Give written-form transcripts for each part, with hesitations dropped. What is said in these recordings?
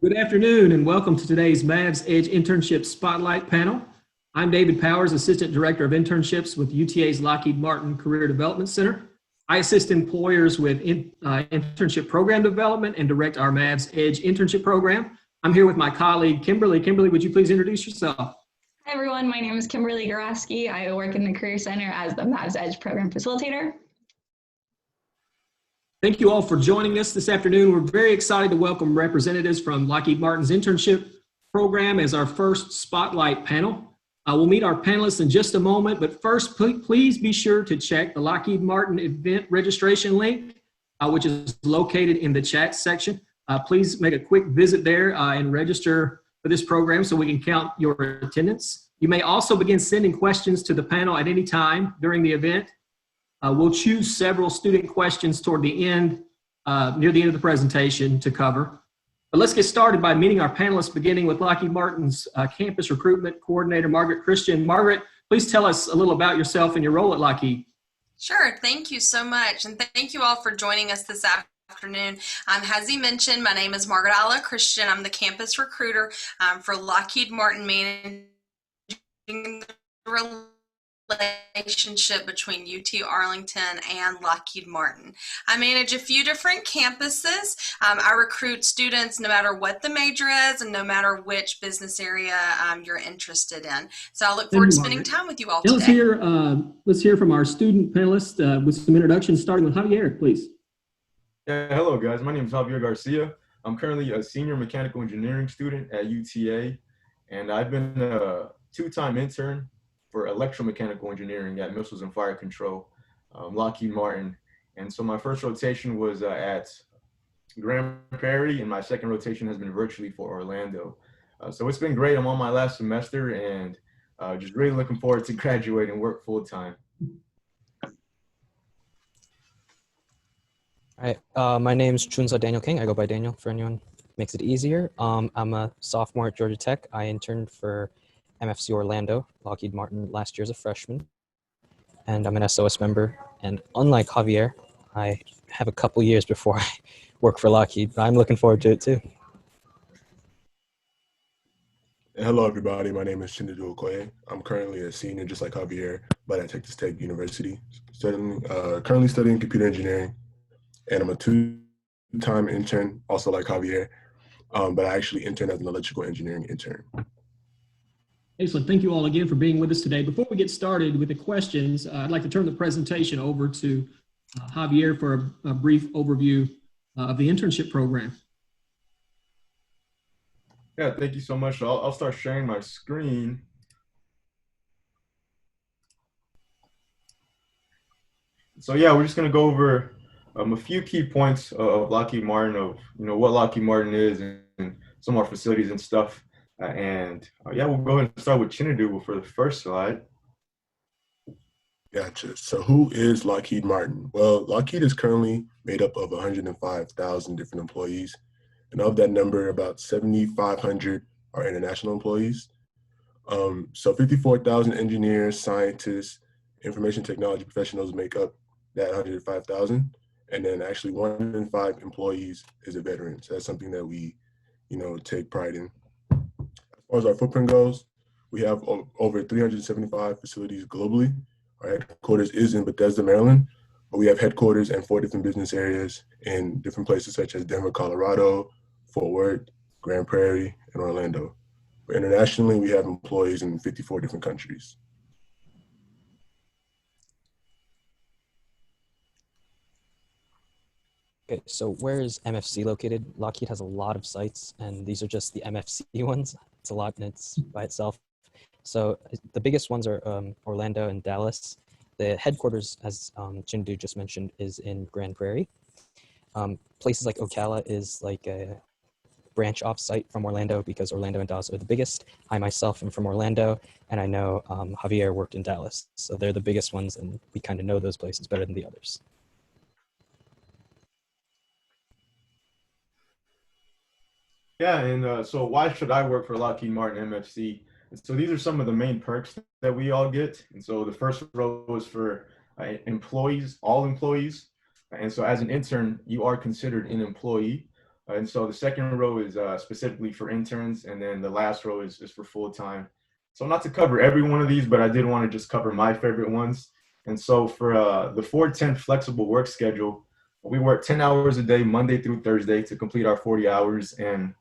Good afternoon and welcome to today's Mavs Edge Internship Spotlight panel. I'm David Powers, Assistant Director of Internships with UTA's Lockheed Martin Career Development Center. I assist employers with internship program development and direct our Mavs Edge internship program. I'm here with my colleague, Kimberly. Kimberly, would you please introduce yourself? Hi everyone, my name is Kimberly Garasky. I work in the Career Center as the Mavs Edge Program Facilitator. Thank you all for joining us this afternoon. We're very excited to welcome representatives from Lockheed Martin's internship program as our first spotlight panel. We'll meet our panelists in just a moment, but first, please be sure to check the Lockheed Martin event registration link, which is located in the chat section. Please make a quick visit there and register for this program so we can count your attendance. You may also begin sending questions to the panel at any time during the event. We'll choose several student questions toward the end, near the end of the presentation to cover. But let's get started by meeting our panelists, beginning with Lockheed Martin's Campus Recruitment Coordinator, Margaret Christian. Margaret, please tell us a little about yourself and your role at Lockheed. Sure, thank you so much. And thank you all for joining us this afternoon. As he mentioned, my name is Margaret Christian. I'm the Campus Recruiter for Lockheed Martin, managing the relationship between UT Arlington and Lockheed Martin. I manage a few different campuses. I recruit students no matter what the major is and no matter which business area you're interested in. So I look forward to spending time with you all today. Let's hear from our student panelists with some introductions, starting with Javier, please. Yeah, hello guys. My name is Javier Garcia. I'm currently a senior mechanical engineering student at UTA, and I've been a two-time intern for electromechanical engineering at Missiles and Fire Control, Lockheed Martin. And so my first rotation was at Grand Prairie, and my second rotation has been virtually for Orlando. So it's been great. I'm on my last semester and just really looking forward to graduating and work full time. All right, my name is Chunso Daniel Kang. I go by Daniel for anyone makes it easier. I'm a sophomore at Georgia Tech. I interned for MFC Orlando, Lockheed Martin, last year as a freshman. And I'm an SOS member. And unlike Javier, I have a couple years before I work for Lockheed, but I'm looking forward to it too. Hello, everybody. My name is Chinedu Okoye. I'm currently a senior, just like Javier, but at Texas Tech University, currently studying computer engineering. And I'm a two-time intern, also like Javier, but I actually intern as an electrical engineering intern. Excellent. Thank you all again for being with us today. Before we get started with the questions, I'd like to turn the presentation over to Javier for a brief overview of the internship program. Yeah, thank you so much. I'll start sharing my screen. So yeah, we're just going to go over a few key points of Lockheed Martin, of what Lockheed Martin is and some of our facilities and stuff. Yeah, we'll go ahead and start with Chinedu for the first slide. Gotcha. So who is Lockheed Martin? Well, Lockheed is currently made up of 105,000 different employees. And of that number, about 7,500 are international employees. So 54,000 engineers, scientists, information technology professionals make up that 105,000. And then actually 1 in 5 employees is a veteran. So that's something that we, take pride in. As far as our footprint goes, we have over 375 facilities globally. Our headquarters is in Bethesda, Maryland, but we have headquarters and 4 different business areas in different places such as Denver, Colorado, Fort Worth, Grand Prairie, and Orlando. But internationally, we have employees in 54 different countries. Okay, so where is MFC located? Lockheed has a lot of sites, and these are just the MFC ones. It's a lot, and it's by itself. So the biggest ones are Orlando and Dallas. The headquarters, as Chinedu just mentioned, is in Grand Prairie. Places like Ocala is like a branch off site from Orlando because Orlando and Dallas are the biggest. I myself am from Orlando, and I know Javier worked in Dallas. So they're the biggest ones, and we kind of know those places better than the others. Yeah, and so why should I work for Lockheed Martin MFC? And so these are some of the main perks that we all get. And so the first row is for employees, all employees. And so as an intern, you are considered an employee. And so the second row is specifically for interns, and then the last row is for full-time. So not to cover every one of these, but I did want to just cover my favorite ones. And so for the 4-10 flexible work schedule, we work 10 hours a day, Monday through Thursday, to complete our 40 hours. And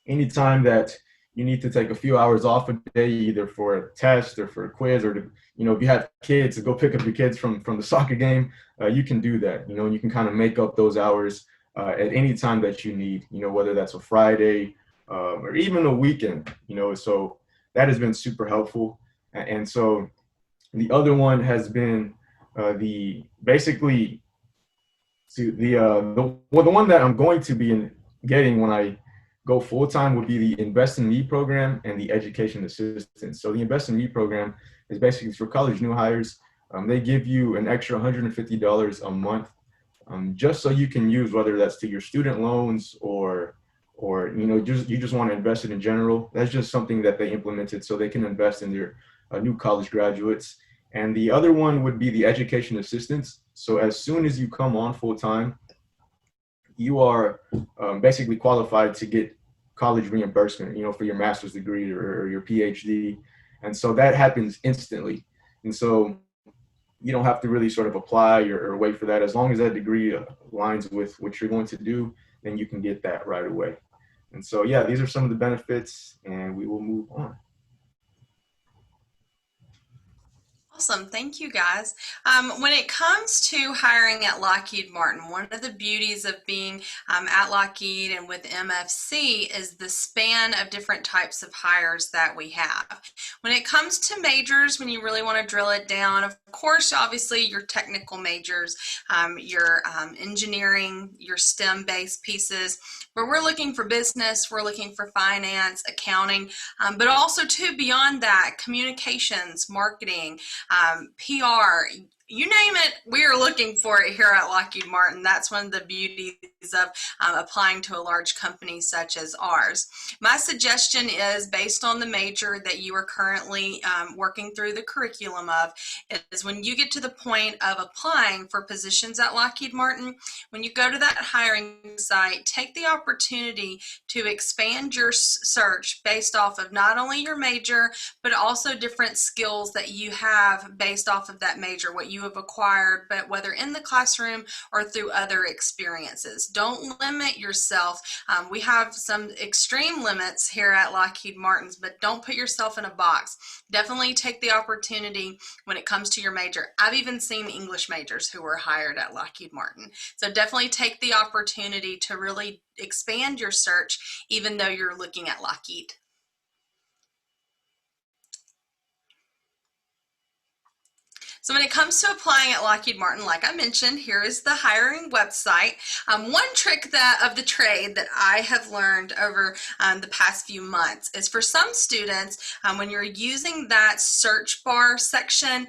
anytime that you need to take a few hours off a day, either for a test or for a quiz, or to, if you have kids, to go pick up your kids from the soccer game, you can do that, and you can kind of make up those hours at any time that you need, whether that's a Friday or even a weekend, so that has been super helpful. And so the other one has been the one that I'm going to be getting when I go full-time would be the Invest in Me program and the Education Assistance. So the Invest in Me program is basically for college new hires. They give you an extra $150 a month just so you can use, whether that's to your student loans or you just want to invest it in general. That's just something that they implemented so they can invest in their new college graduates. And the other one would be the Education Assistance. So as soon as you come on full-time, you are basically qualified to get college reimbursement, for your master's degree or your PhD. And so that happens instantly. And so you don't have to really sort of apply or wait for that. As long as that degree aligns with what you're going to do, then you can get that right away. And so, yeah, these are some of the benefits, and we will move on. Awesome. Thank you, guys. When it comes to hiring at Lockheed Martin, one of the beauties of being at Lockheed and with MFC is the span of different types of hires that we have. When it comes to majors, when you really want to drill it down, of course, obviously your technical majors, your engineering, your STEM-based pieces, where we're looking for business, we're looking for finance, accounting, but also too beyond that, communications, marketing, PR, you name it, we are looking for it here at Lockheed Martin. That's one of the beauties of applying to a large company such as ours. My suggestion is, based on the major that you are currently working through the curriculum of, is when you get to the point of applying for positions at Lockheed Martin, when you go to that hiring site, take the opportunity to expand your search based off of not only your major, but also different skills that you have based off of that major, what you have acquired, but whether in the classroom or through other experiences. Don't limit yourself. We have some extreme limits here at Lockheed Martin, but don't put yourself in a box. Definitely take the opportunity when it comes to your major. I've even seen English majors who were hired at Lockheed Martin. So definitely take the opportunity to really expand your search, even though you're looking at Lockheed. So when it comes to applying at Lockheed Martin, like I mentioned, here is the hiring website. One trick of the trade that I have learned over the past few months is, for some students, when you're using that search bar section,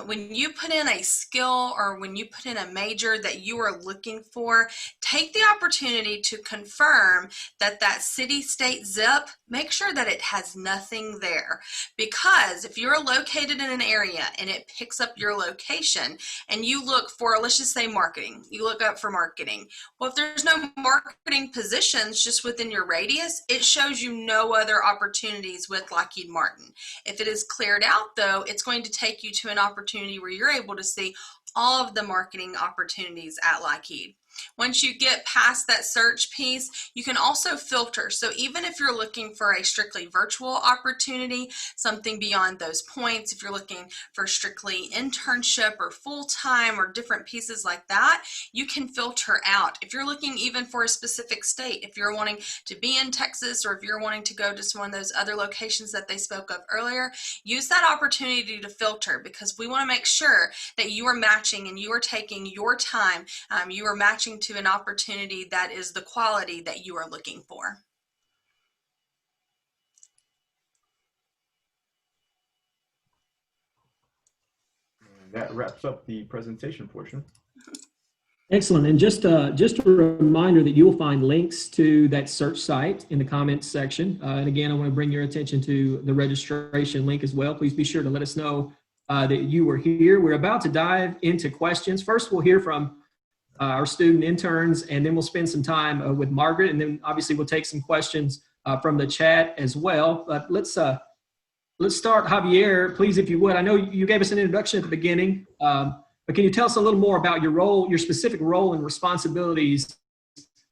when you put in a skill or when you put in a major that you are looking for, take the opportunity to confirm that that city, state, zip, make sure that it has nothing there. Because if you're located in an area and it picks up your location and you look for, let's just say marketing, you look up for marketing. Well, if there's no marketing positions just within your radius, it shows you no other opportunities with Lockheed Martin. If it is cleared out though, it's going to take you to an opportunity where you're able to see all of the marketing opportunities at Lockheed. Once you get past that search piece, you can also filter. So even if you're looking for a strictly virtual opportunity, something beyond those points, if you're looking for strictly internship or full-time or different pieces like that, you can filter out. If you're looking even for a specific state, if you're wanting to be in Texas, or if you're wanting to go to one of those other locations that they spoke of earlier, use that opportunity to filter, because we want to make sure that you are matching and you are taking your time, you are matching to an opportunity that is the quality that you are looking for. And that wraps up the presentation portion. Excellent. And just a reminder that you will find links to that search site in the comments section. And again, I want to bring your attention to the registration link as well. Please be sure to let us know that you were here. We're about to dive into questions. First, we'll hear from our student interns, and then we'll spend some time with Margaret, and then obviously we'll take some questions from the chat as well. But let's start, Javier, please, if you would. I know you gave us an introduction at the beginning, but can you tell us a little more about your role, your specific role and responsibilities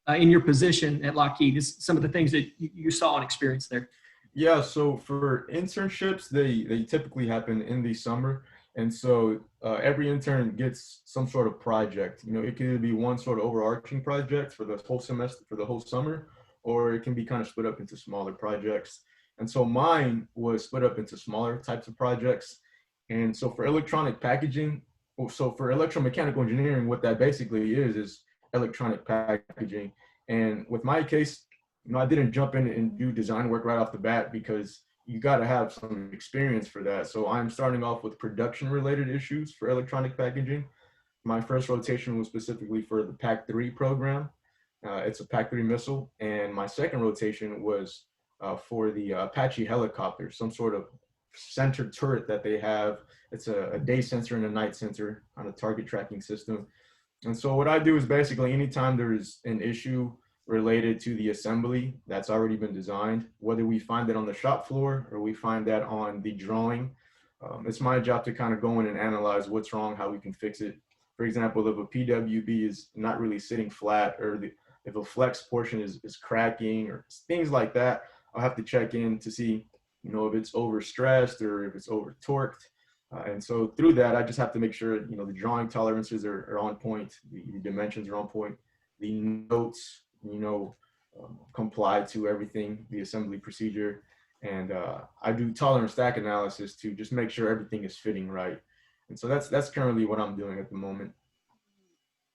in your position at Lockheed? Just some of the things that you saw and experienced there. Yeah, so for internships, they typically happen in the summer. And so every intern gets some sort of project. You know, it could either be one sort of overarching project for the whole semester, for the whole summer, or it can be kind of split up into smaller projects. And so mine was split up into smaller types of projects. And so for electronic packaging, so for electromechanical engineering, what that basically is electronic packaging. And with my case, you know, I didn't jump in and do design work right off the bat because you got to have some experience for that. So I'm starting off with production related issues for electronic packaging. My first rotation was specifically for the PAC-3 program. It's a PAC-3 missile. And my second rotation was for the Apache helicopter, some sort of center turret that they have. It's a day sensor and a night sensor on a target tracking system. And so what I do is basically anytime there is an issue related to the assembly that's already been designed, whether we find that on the shop floor or we find that on the drawing, it's my job to kind of go in and analyze what's wrong, how we can fix it. For example, if a PWB is not really sitting flat, or if a flex portion is cracking or things like that, I'll have to check in to see, you know, if it's overstressed or if it's over torqued. And so through that, I just have to make sure, you know, the drawing tolerances are on point, the dimensions are on point, the notes, you know, comply to everything, the assembly procedure. And I do tolerance stack analysis to just make sure everything is fitting right. And so that's currently what I'm doing at the moment.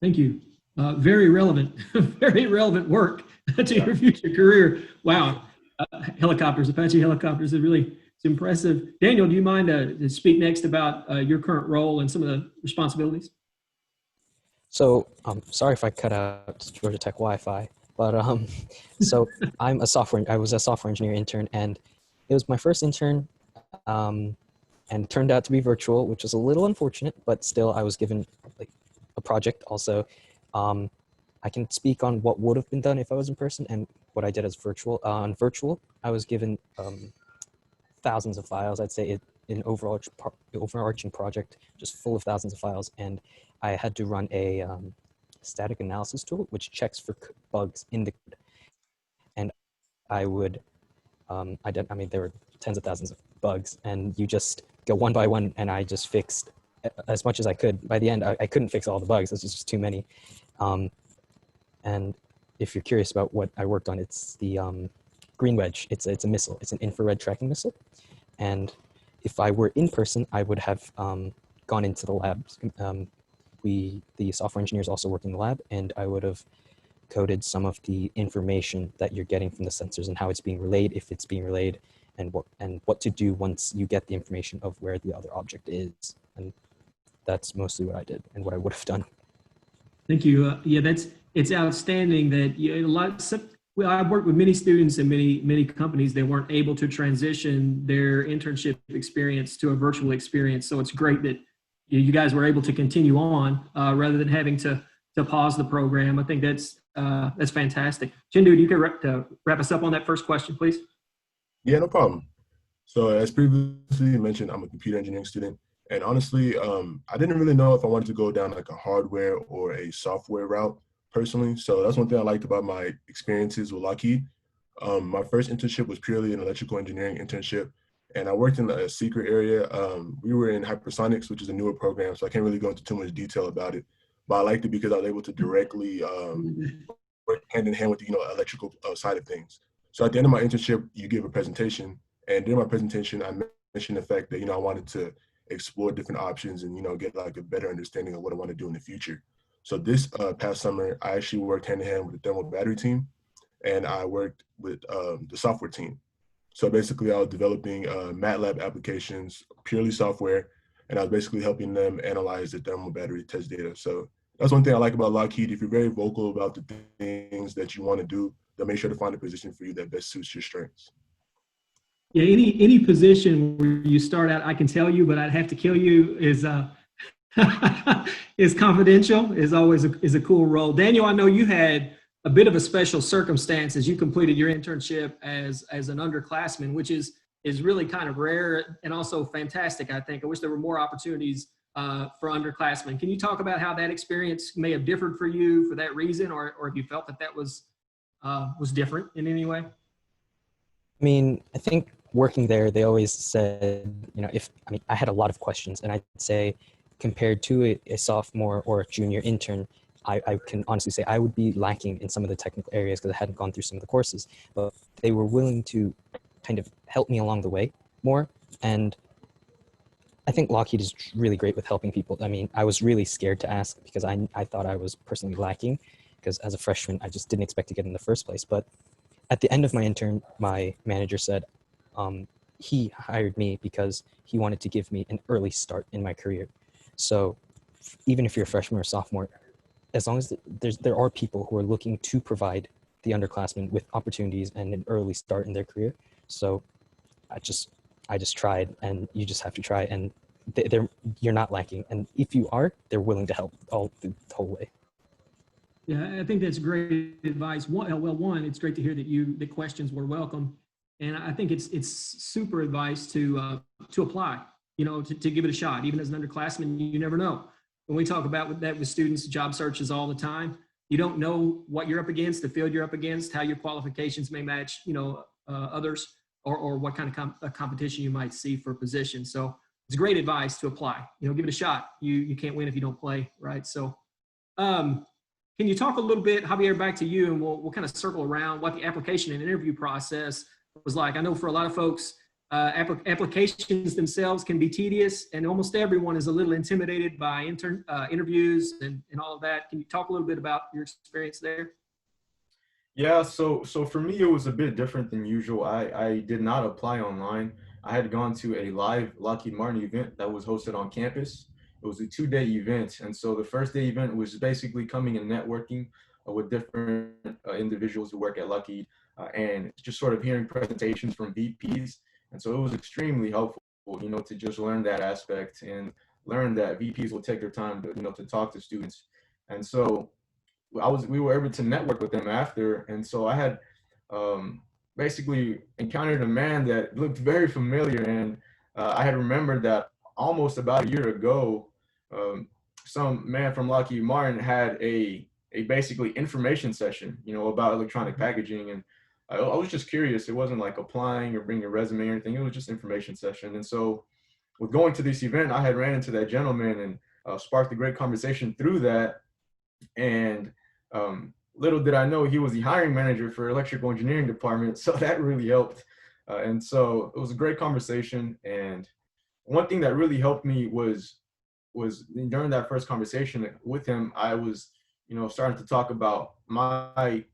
Thank you. Very relevant, very relevant work to your future career. Wow. Helicopters, Apache helicopters, it's impressive. Daniel, do you mind to speak next about your current role and some of the responsibilities? So sorry if I cut out Georgia Tech Wi-Fi, but so I was a software engineer intern, and it was my first intern, and it turned out to be virtual, which was a little unfortunate, but still I was given like a project also. I can speak on what would have been done if I was in person and what I did as virtual. On virtual, I was given thousands of files. I'd say an overarching project, just full of thousands of files, and I had to run a static analysis tool which checks for bugs in the code. And I would, I mean, there were tens of thousands of bugs, and you just go one by one, and I just fixed as much as I could. By the end, I couldn't fix all the bugs. There's just too many. And if you're curious about what I worked on, it's the Green Wedge. It's a missile. It's an infrared tracking missile. And if I were in person, I would have gone into the labs. The software engineers also work in the lab, and I would have coded some of the information that you're getting from the sensors and how it's being relayed, if it's being relayed, and what to do once you get the information of where the other object is. And that's mostly what I did and what I would have done. Thank you. Yeah, it's outstanding that I've worked with many students and many companies that weren't able to transition their internship experience to a virtual experience. So it's great that you guys were able to continue on rather than having to pause the program. I think that's fantastic. Chinedu, you can wrap us up on that first question, please. Yeah, no problem. So as previously mentioned, I'm a computer engineering student. And honestly, I didn't really know if I wanted to go down like a hardware or a software route personally. So that's one thing I liked about my experiences with Lockheed. My first internship was purely an electrical engineering internship. And I worked in a secret area. We were in hypersonics, which is a newer program. So I can't really go into too much detail about it. But I liked it because I was able to directly work hand in hand with the electrical side of things. So at the end of my internship, you give a presentation. And during my presentation, I mentioned the fact that, I wanted to explore different options and, get like a better understanding of what I want to do in the future. So this past summer, I actually worked hand in hand with the thermal battery team, and I worked with the software team. So basically I was developing MATLAB applications, purely software, and I was basically helping them analyze the thermal battery test data. So that's one thing I like about Lockheed. If you're very vocal about the things that you want to do, they'll make sure to find a position for you that best suits your strengths. Yeah, any position where you start out, I can tell you, but I'd have to kill you, is is confidential, is always is a cool role. Daniel, I know you had a bit of a special circumstance as you completed your internship as an underclassman, which is really kind of rare and also fantastic, I think. I wish there were more opportunities for underclassmen. Can you talk about how that experience may have differed for you for that reason, or if you felt that was different in any way? I mean, I think working there, they always said, I had a lot of questions, and I'd say compared to a sophomore or a junior intern, I can honestly say I would be lacking in some of the technical areas because I hadn't gone through some of the courses, but they were willing to kind of help me along the way more. And I think Lockheed is really great with helping people. I mean, I was really scared to ask because I thought I was personally lacking because as a freshman, I just didn't expect to get in the first place. But at the end of my intern, my manager said he hired me because he wanted to give me an early start in my career. So even if you're a freshman or sophomore, as long as there are people who are looking to provide the underclassmen with opportunities and an early start in their career. So I just tried, and you just have to try, and you're not lacking. And if you are, they're willing to help all the whole way. Yeah, I think that's great advice. One, it's great to hear that the questions were welcome, and I think it's super advice to apply. To give it a shot. Even as an underclassman, you never know. When we talk about that with students, job searches all the time, you don't know what you're up against, the field you're up against, how your qualifications may match, others, or what kind of competition you might see for a position. So it's great advice to apply. Give it a shot. You can't win if you don't play, right? So, can you talk a little bit, Javier, back to you, and we'll kind of circle around what the application and interview process was like. I know for a lot of folks, applications themselves can be tedious, and almost everyone is a little intimidated by interviews and all of that. Can you talk a little bit about your experience there? Yeah, so for me, it was a bit different than usual. I did not apply online. I had gone to a live Lockheed Martin event that was hosted on campus. It was a 2-day event. And so the first day event was basically coming and networking with different individuals who work at Lockheed and just sort of hearing presentations from VPs. And so it was extremely helpful, to just learn that aspect and learn that VPs will take their time to, to talk to students. And so we were able to network with them after. And so I had basically encountered a man that looked very familiar. And I had remembered that almost about a year ago, some man from Lockheed Martin had a basically information session, about electronic packaging. And I was just curious. It wasn't like applying or bringing a resume or anything. It was just information session. And so with going to this event, I had ran into that gentleman and sparked a great conversation through that. And little did I know he was the hiring manager for electrical engineering department. So that really helped. And so it was a great conversation. And one thing that really helped me was during that first conversation with him, I was, starting to talk about my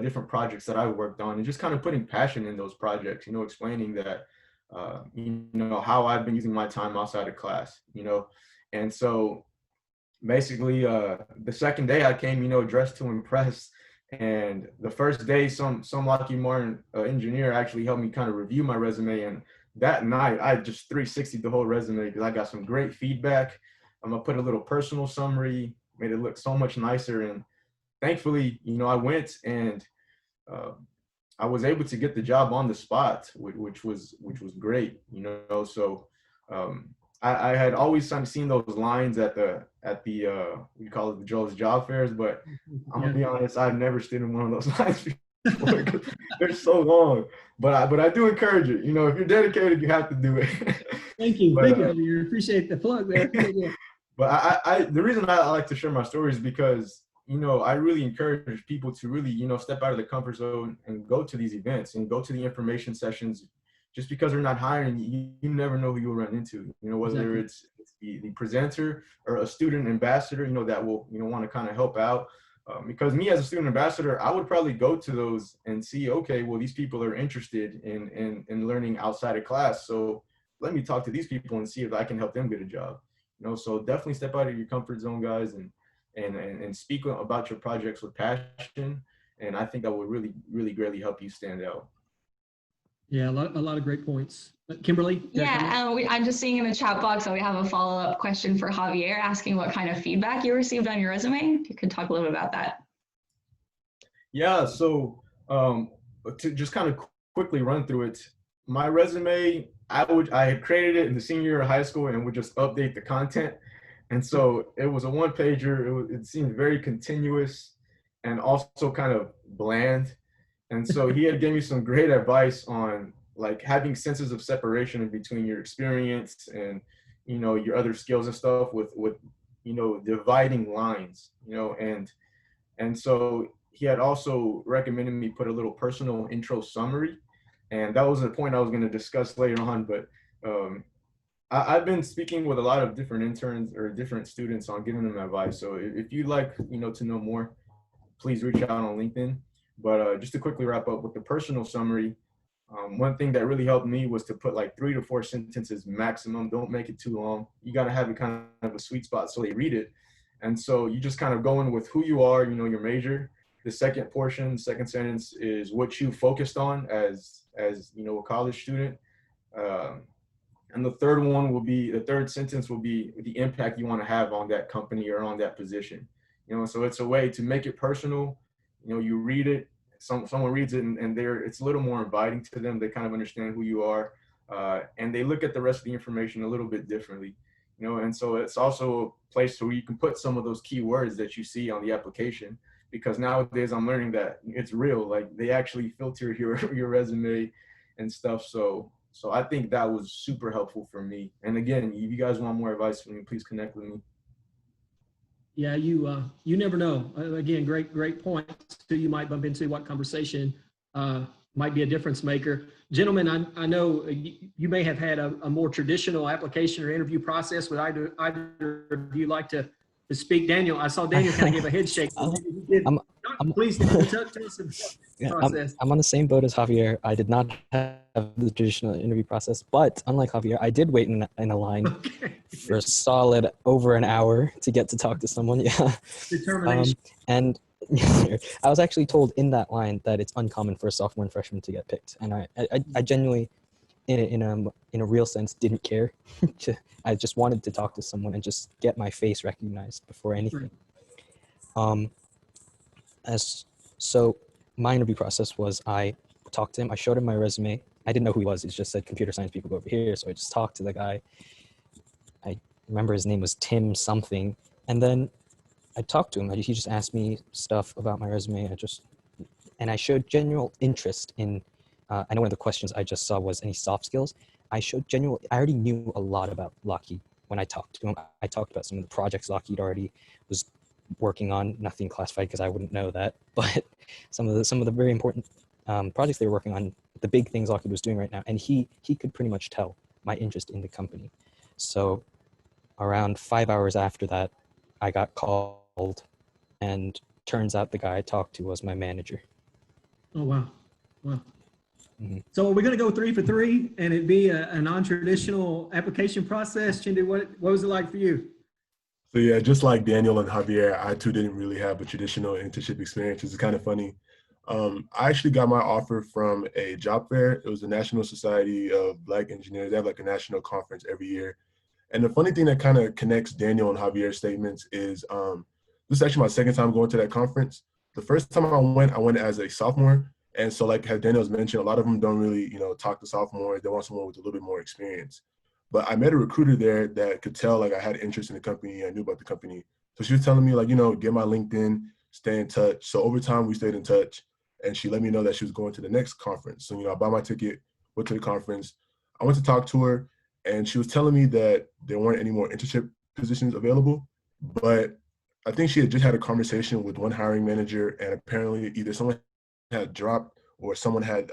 different projects that I worked on and just kind of putting passion in those projects, explaining that, how I've been using my time outside of class, and so basically the second day I came, dressed to impress. And the first day, some Lockheed Martin engineer actually helped me kind of review my resume. And that night, I just 360'd the whole resume because I got some great feedback. I put a little personal summary, made it look so much nicer. And thankfully, I went and I was able to get the job on the spot, which was great, So I had always seen those lines at the we call it the Joe's job fairs, but I'm gonna be honest, I've never stood in one of those lines before. They're so long. But I do encourage it. If you're dedicated, you have to do it. Thank you. Thank you, Javier. Appreciate the plug there. But the reason I like to share my story is because I really encourage people to really step out of the comfort zone and go to these events and go to the information sessions. Just because they're not hiring, you never know who you'll run into, whether it's the presenter or a student ambassador, that will, want to kind of help out. Because me as a student ambassador, I would probably go to those and see, okay, well, these people are interested in learning outside of class. So let me talk to these people and see if I can help them get a job. So definitely step out of your comfort zone, guys, and speak about your projects with passion. And I think that would really, really greatly help you stand out. Yeah, a lot of great points. Kimberly? you got a comment? Yeah, I'm just seeing in the chat box that we have a follow-up question for Javier asking what kind of feedback you received on your resume. If you could talk a little bit about that. Yeah, so to just kind of quickly run through it, my resume, I had created it in the senior year of high school and would just update the content. And so it was a one pager. It seemed very continuous and also kind of bland. And so he had given me some great advice on like having senses of separation in between your experience and, you know, your other skills and stuff with, you know, dividing lines, you know, and so he had also recommended me put a little personal intro summary. And that was the point I was going to discuss later on. But I've been speaking with a lot of different interns or different students on giving them advice. So if you'd like, you know, to know more, please reach out on LinkedIn. But just to quickly wrap up with the personal summary, one thing that really helped me was to put like 3 to 4 sentences maximum. Don't make it too long. You got to have it kind of a sweet spot so they read it. And so you just kind of go in with who you are, you know, your major. The second portion, second sentence is what you focused on as you know, a college student. And the third sentence will be the impact you want to have on that company or on that position. You know, so it's a way to make it personal. You know, you read it, someone reads it and it's a little more inviting to them. They kind of understand who you are, and they look at the rest of the information a little bit differently. You know, and so it's also a place where you can put some of those keywords that you see on the application, because nowadays I'm learning that it's real. Like they actually filter your resume and stuff. So I think that was super helpful for me. And again, if you guys want more advice from me, please connect with me. Yeah, you never know. Again, great points. Who you might bump into, what conversation might be a difference maker. Gentlemen, I know you may have had a more traditional application or interview process. Would either of you like to speak? Daniel, I saw Daniel kind of give a head shake. Please tell us about the process. I'm on the same boat as Javier. I did not have the traditional interview process, but unlike Javier, I did wait in a line for a solid over an hour to get to talk to someone. Yeah. Determination. And I was actually told in that line that it's uncommon for a sophomore and freshman to get picked. And I genuinely, in a real sense, didn't care. I just wanted to talk to someone and just get my face recognized before anything. So my interview process was I talked to him. I showed him my resume. I didn't know who he was. It just said computer science people go over here. So I just talked to the guy. I remember his name was Tim something. And then I talked to him. He just asked me stuff about my resume. I showed genuine interest in, I know one of the questions I just saw was any soft skills. I already knew a lot about Lockheed when I talked to him. I talked about some of the projects Lockheed already was working on, nothing classified because I wouldn't know that, but some of the very important projects they were working on, the big things Lockheed was doing right now. And he could pretty much tell my interest in the company. So around 5 hours after that, I got called, and turns out the guy I talked to was my manager. Oh, wow. Mm-hmm. So are we going to go 3 for 3 and it'd be a non-traditional application process? Chinedu, what was it like for you? So yeah, just like Daniel and Javier, I too didn't really have a traditional internship experience. It's kind of funny. I actually got my offer from a job fair. It was the National Society of Black Engineers. They have like a national conference every year. And the funny thing that kind of connects Daniel and Javier's statements is this is actually my second time going to that conference. The first time I went as a sophomore. And so like as Daniel's mentioned, a lot of them don't really, talk to sophomores. They want someone with a little bit more experience. But I met a recruiter there that could tell like I had interest in the company. I knew about the company. So she was telling me like, get my LinkedIn, stay in touch. So over time we stayed in touch, and she let me know that she was going to the next conference. So, I bought my ticket, went to the conference. I went to talk to her, and she was telling me that there weren't any more internship positions available. But I think she had just had a conversation with one hiring manager, and apparently either someone had dropped or someone had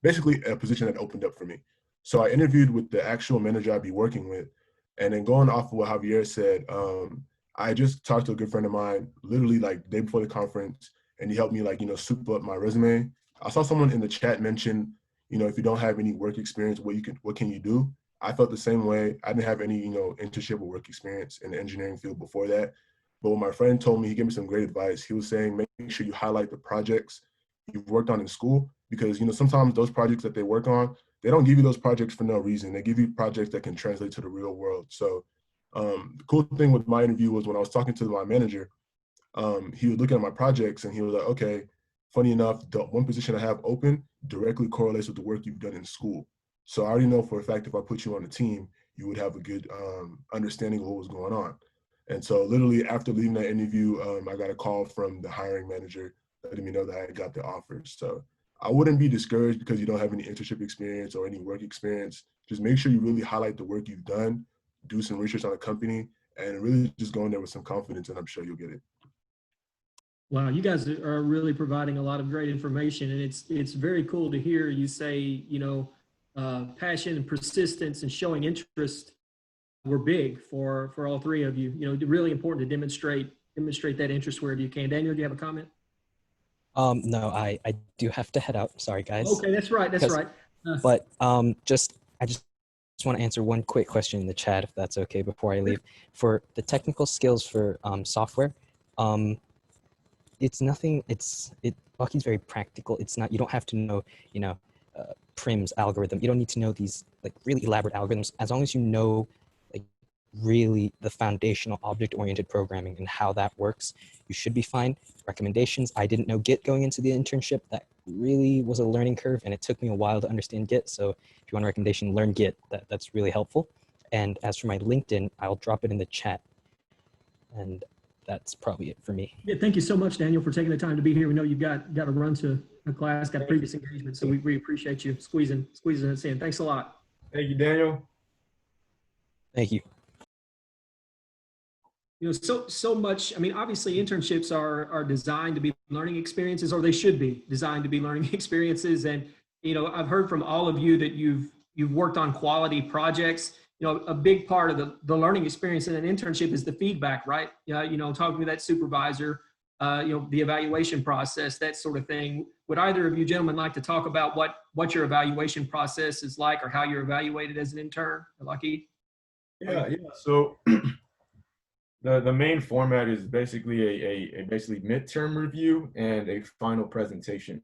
basically a position that opened up for me. So I interviewed with the actual manager I'd be working with. And then going off of what Javier said, I just talked to a good friend of mine, literally like the day before the conference, and he helped me soup up my resume. I saw someone in the chat mention, if you don't have any work experience, what can you do? I felt the same way. I didn't have any, internship or work experience in the engineering field before that. But when my friend told me, he gave me some great advice. He was saying, make sure you highlight the projects you've worked on in school, because, you know, sometimes those projects that they work on, they don't give you those projects for no reason. They give you projects that can translate to the real world. So the cool thing with my interview was when I was talking to my manager, he was looking at my projects and he was like, okay, funny enough, the one position I have open directly correlates with the work you've done in school. So I already know for a fact if I put you on the team, you would have a good understanding of what was going on. And so literally after leaving that interview, I got a call from the hiring manager letting me know that I got the offer. So I wouldn't be discouraged because you don't have any internship experience or any work experience. Just make sure you really highlight the work you've done, do some research on the company, and really just go in there with some confidence, and I'm sure you'll get it. Wow, you guys are really providing a lot of great information, and it's very cool to hear you say, you know, passion and persistence and showing interest were big for all three of you. You know, really important to demonstrate that interest wherever you can. Daniel, do you have a comment? No, I do have to head out. Sorry, guys. Okay, that's right. That's right. But I just want to answer one quick question in the chat, if that's okay, before I leave. For the technical skills for software, it's nothing. Lockheed's very practical. It's not. You don't have to know, you know, Prim's algorithm. You don't need to know these like really elaborate algorithms. As long as you know, like, really the foundational object-oriented programming and how that works, you should be fine. Recommendations: I didn't know Git going into the internship. That really was a learning curve, and it took me a while to understand Git. So if you want a recommendation, learn Git. That's really helpful. And as for my LinkedIn, I'll drop it in the chat. And that's probably it for me. Yeah, thank you so much, Daniel, for taking the time to be here. We know you've got to run to a class, got a previous engagement, so we appreciate you squeezing us in. Thanks a lot. Thank you, Daniel. Thank you. You know, so much. I mean, obviously, internships are designed to be learning experiences, or they should be designed to be learning experiences. And you know, I've heard from all of you that you've worked on quality projects. You know, a big part of the learning experience in an internship is the feedback, right? You know, talking to that supervisor, you know, the evaluation process, that sort of thing. Would either of you gentlemen like to talk about what your evaluation process is like, or how you're evaluated as an intern at Lockheed? Yeah. So the main format is basically a basically midterm review and a final presentation.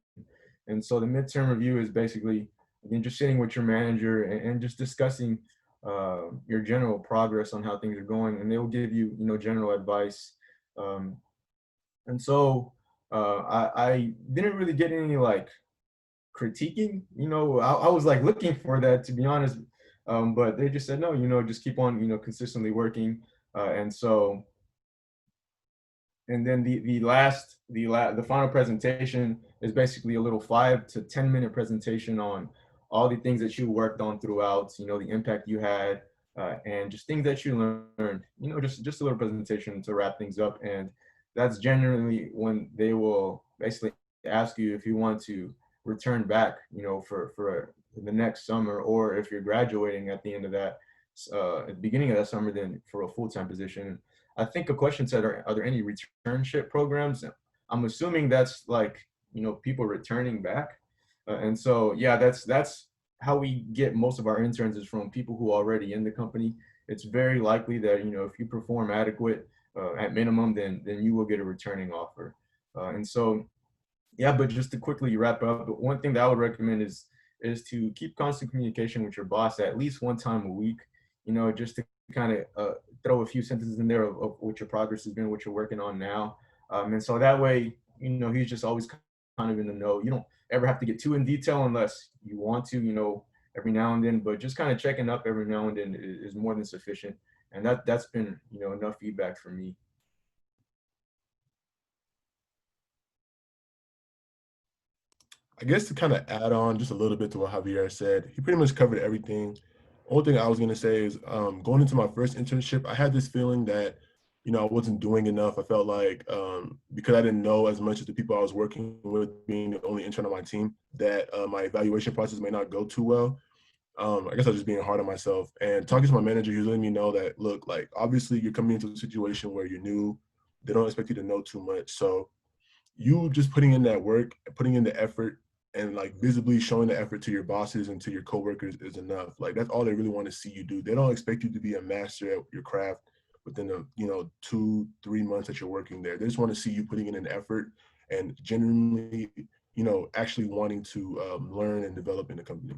And so the midterm review is basically, again, just sitting with your manager and just discussing your general progress on how things are going, and they will give you, you know, general advice. And so I didn't really get any like critiquing, you know. I was like looking for that, to be honest, but they just said, no, you know, just keep on, you know, consistently working. And so, and then the final presentation is basically a little 5 to 10 minute presentation on all the things that you worked on throughout, you know, the impact you had, and just things that you learned, you know, just a little presentation to wrap things up. And that's generally when they will basically ask you if you want to return back, you know, for the next summer, or if you're graduating at the end of that, at the beginning of that summer, then for a full-time position. I think a question said, are there any returnship programs? I'm assuming that's like, you know, people returning back. And so, yeah, that's how we get most of our interns, is from people who are already in the company. It's very likely that, you know, if you perform adequate at minimum, then you will get a returning offer. And so, yeah, but just to quickly wrap up, one thing that I would recommend is to keep constant communication with your boss at least one time a week, you know, just to kind of throw a few sentences in there of what your progress has been, what you're working on now. And so that way, you know, he's just always kind of in the know. You don't ever have to get too in detail unless you want to, you know, every now and then, but just kind of checking up every now and then is more than sufficient. And that's been, you know, enough feedback for me. I guess to kind of add on just a little bit to what Javier said, he pretty much covered everything. Only thing I was going to say is going into my first internship, I had this feeling that, you know, I wasn't doing enough. I felt like because I didn't know as much as the people I was working with, being the only intern on my team, that my evaluation process may not go too well. I guess I was just being hard on myself. And talking to my manager, he was letting me know that, look, like, obviously you're coming into a situation where you're new. They don't expect you to know too much. So you just putting in that work, putting in the effort, and like visibly showing the effort to your bosses and to your coworkers is enough. Like, that's all they really want to see you do. They don't expect you to be a master at your craft within the, you know, 2-3 months that you're working there. They just want to see you putting in an effort and genuinely, you actually wanting to learn and develop in the company.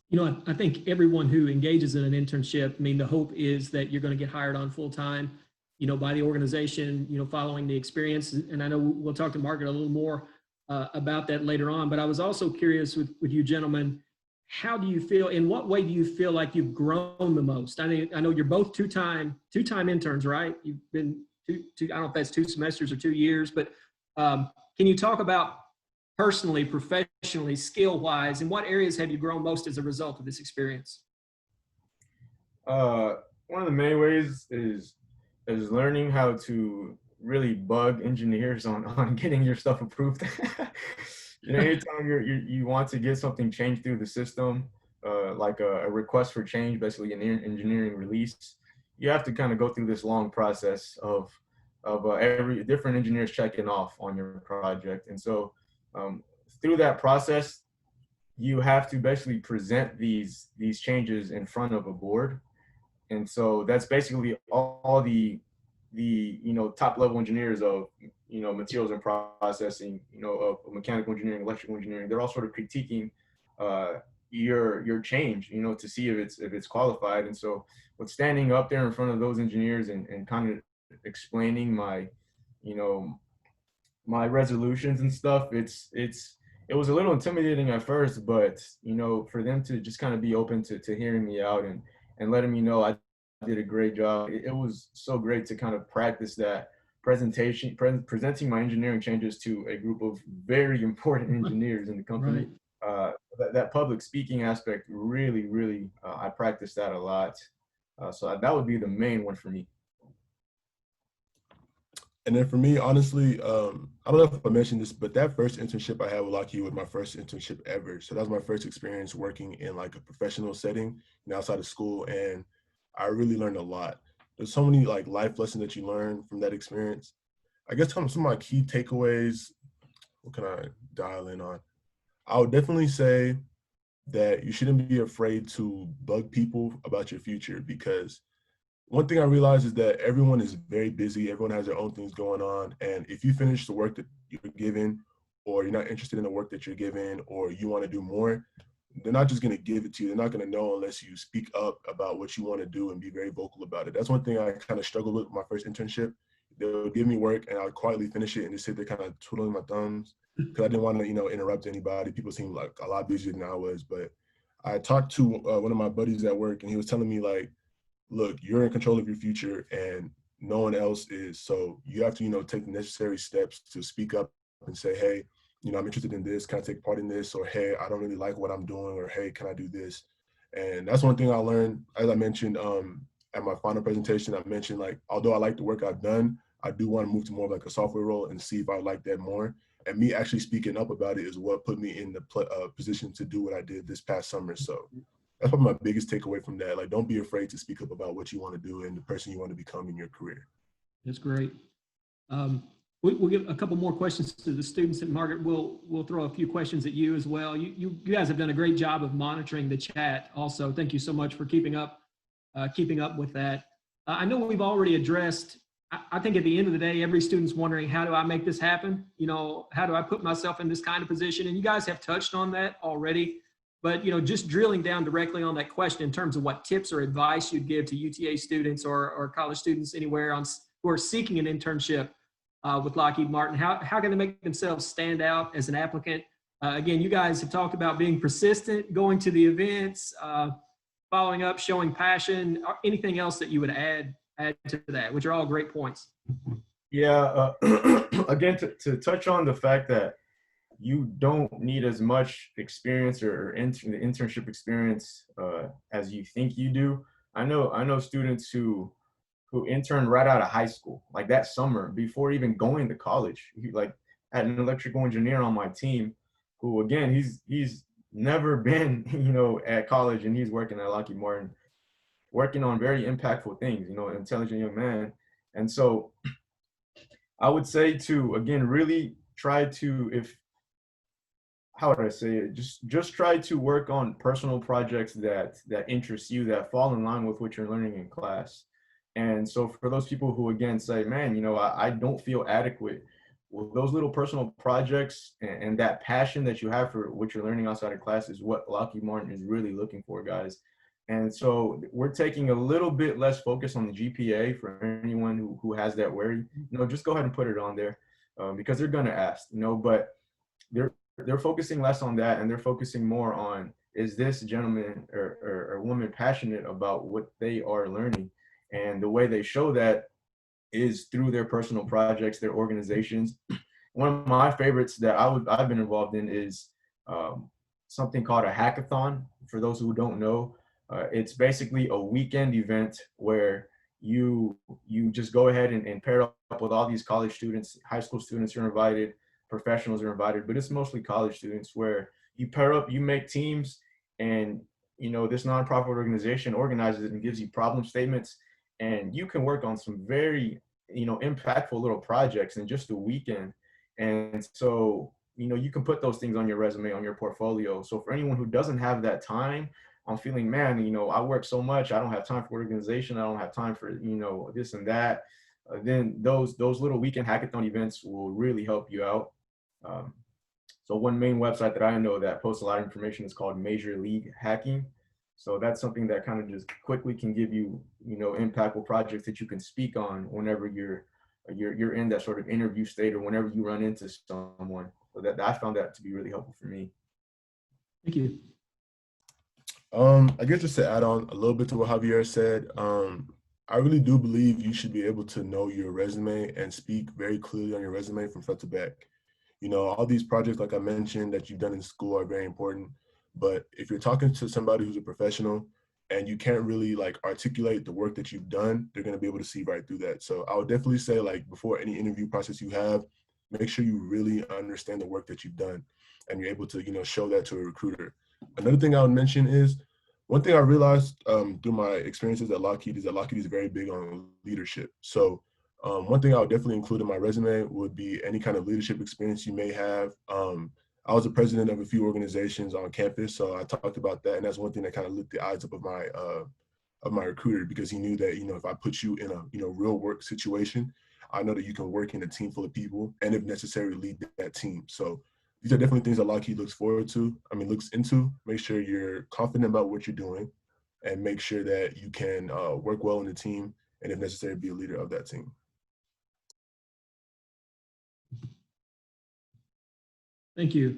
You know, I think everyone who engages in an internship, I mean, the hope is that you're going to get hired on full time, you know, by the organization, you know, following the experience. And I know we'll talk to Margaret a little more about that later on. But I was also curious with you gentlemen, how do you feel, in what way do you feel like you've grown the most? I mean, I know you're both two-time interns, right? You've been I don't know if that's 2 semesters or 2 years, but can you talk about personally, professionally, skill-wise, in what areas have you grown most as a result of this experience? One of the main ways is learning how to really bug engineers on getting your stuff approved. You know, anytime you want to get something changed through the system, like a request for change, basically an engineering release, you have to kind of go through this long process of every different engineers checking off on your project. And so through that process, you have to basically present these changes in front of a board. And so that's basically all the top level engineers of materials and processing, of mechanical engineering, electrical engineering. They're all sort of critiquing your change, to see if it's qualified. And so with standing up there in front of those engineers and kind of explaining my resolutions and stuff, it was a little intimidating at first, but for them to just kind of be open to hearing me out and letting me know I did a great job. It was so great to kind of practice that presenting my engineering changes to a group of very important engineers in the company. Right. That public speaking aspect really, I practiced that a lot. So that would be the main one for me. And then for me, honestly, I don't know if I mentioned this, but that first internship I had with Lockheed was my first internship ever. So that was my first experience working in like a professional setting, outside of school. And I really learned a lot. There's so many like life lessons that you learn from that experience. I guess some of my key takeaways, what can I dial in on? I would definitely say that you shouldn't be afraid to bug people about your future, because one thing I realized is that everyone is very busy. Everyone has their own things going on. And if you finish the work that you're given, or you're not interested in the work that you're given, or you want to do more, they're not just going to give it to you. They're not going to know unless you speak up about what you want to do and be very vocal about it. That's one thing I kind of struggled with my first internship. They would give me work and I would quietly finish it and just sit there kind of twiddling my thumbs because I didn't want to, interrupt anybody. People seemed like a lot busier than I was. But I talked to one of my buddies at work, and he was telling me like, look, you're in control of your future and no one else is. So you have to, take the necessary steps to speak up and say, hey, I'm interested in this. Can I take part in this? Or, hey, I don't really like what I'm doing. Or, hey, can I do this? And that's one thing I learned. As I mentioned at my final presentation, I mentioned like, although I like the work I've done, I do want to move to more of like a software role and see if I like that more. And me actually speaking up about it is what put me in the position to do what I did this past summer. So that's probably my biggest takeaway from that. Like, don't be afraid to speak up about what you want to do and the person you want to become in your career. That's great. We'll give a couple more questions to the students, and Margaret, we'll throw a few questions at you as well. You guys have done a great job of monitoring the chat also. Thank you so much for keeping up with that. I know we've already addressed, I think at the end of the day, every student's wondering, how do I make this happen? How do I put myself in this kind of position? And you guys have touched on that already. But just drilling down directly on that question in terms of what tips or advice you'd give to UTA students or college students anywhere who are seeking an internship with Lockheed Martin, how can they make themselves stand out as an applicant? Again, you guys have talked about being persistent, going to the events, following up, showing passion, or anything else that you would add to that, which are all great points. Yeah, again, to touch on the fact that you don't need as much experience or internship experience as you think you do. I know students who intern right out of high school, like that summer before even going to college. Like had an electrical engineer on my team who, again, he's never been at college, and he's working at Lockheed Martin, working on very impactful things. Intelligent young man. And so I would say to, again, really try to, how would I say it? Just try to work on personal projects that interest you, that fall in line with what you're learning in class. And so for those people who, again, say, man, I don't feel adequate Well, those little personal projects and that passion that you have for what you're learning outside of class is what Lockheed Martin is really looking for, guys. And so we're taking a little bit less focus on the GPA for anyone who has that worry. Just go ahead and put it on there because they're going to ask, but they're focusing less on that, and they're focusing more on, is this gentleman or woman passionate about what they are learning? And the way they show that is through their personal projects, their organizations. One of my favorites that I've been involved in is something called a hackathon. For those who don't know, it's basically a weekend event where you just go ahead and pair up with all these college students. High school students are invited, professionals are invited, but it's mostly college students, where you pair up, you make teams, and this nonprofit organization organizes it and gives you problem statements, and you can work on some very impactful little projects in just a weekend. And so you can put those things on your resume, on your portfolio. So for anyone who doesn't have that time, I'm feeling, man, I work so much, I don't have time for organization, I don't have time for this and that, then those little weekend hackathon events will really help you out. So one main website that I know that posts a lot of information is called Major League Hacking. So that's something that kind of just quickly can give you, impactful projects that you can speak on whenever you're in that sort of interview state, or whenever you run into someone. So that I found that to be really helpful for me. Thank you. I guess just to add on a little bit to what Javier said, I really do believe you should be able to know your resume and speak very clearly on your resume from front to back. All these projects, like I mentioned, that you've done in school are very important. But if you're talking to somebody who's a professional and you can't really articulate the work that you've done, they're going to be able to see right through that. So I would definitely say, before any interview process you have, make sure you really understand the work that you've done and you're able to, show that to a recruiter. Another thing I would mention is, one thing I realized through my experiences at Lockheed is very big on leadership. So one thing I would definitely include in my resume would be any kind of leadership experience you may have. I was the president of a few organizations on campus, so I talked about that, and that's one thing that kind of lit the eyes up of my recruiter, because he knew that if I put you in a real work situation, I know that you can work in a team full of people, and if necessary, lead that team. So these are definitely things that Lockheed looks into. Make sure you're confident about what you're doing, and make sure that you can work well in the team, and if necessary, be a leader of that team. Thank you.